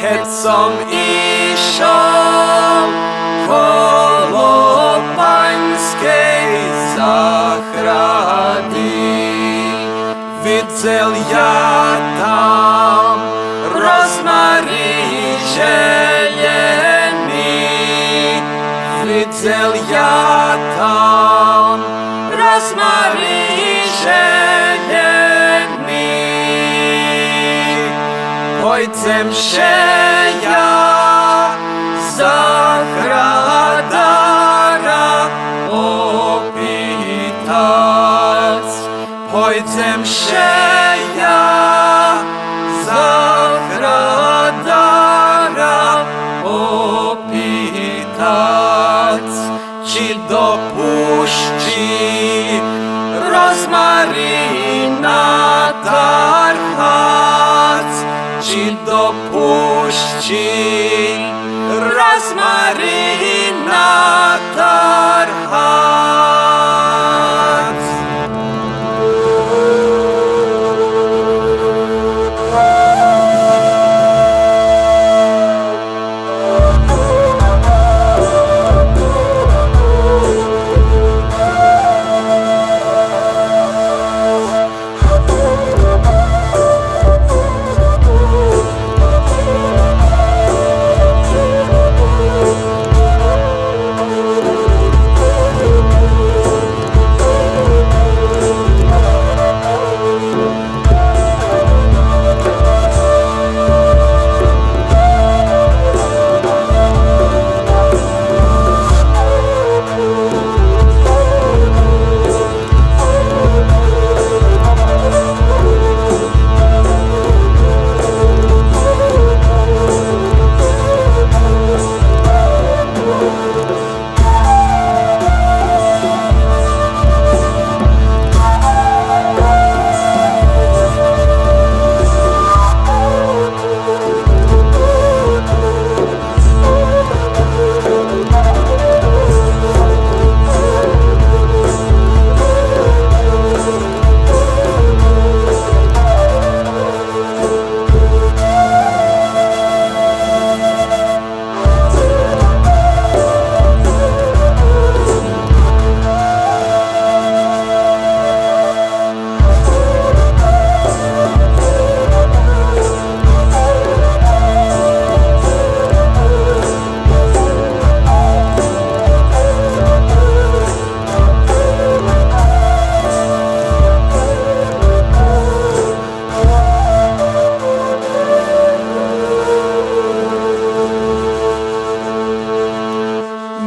Keď som išiel kolo Paňskej záhrady, videl ja tam rozmarín zelený, videl ja tam rozmarín zelený. Pojdem się ja zahradara opytać. Pojdem się ja zahradara opytać, czy dopuści rozmaryna tarchać, czy dopuści rozmaryna tarchać.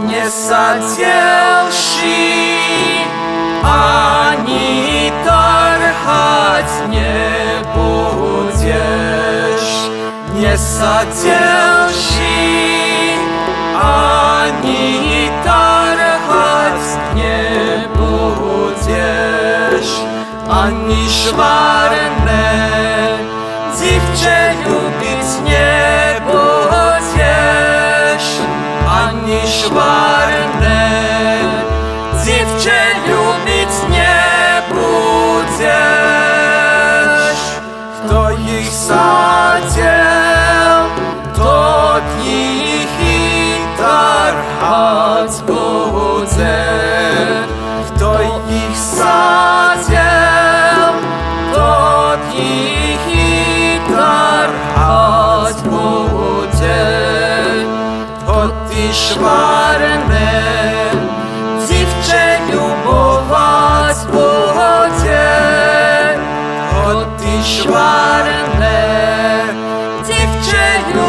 Nie sadzielszy ani tarchać nie będziesz. Nie sadzielszy ani tarchać nie będziesz. Ani szwarne dziewczę lubić nie będziesz. Ani szwarne dziewczę lubić nie będziesz. Kto ich sadził, to ich i tarchać będzie. Kto ich sadził, to ich i tarchać będzie. Ty szwarne dziewczę lubować będzie. ти шварне, дівчиню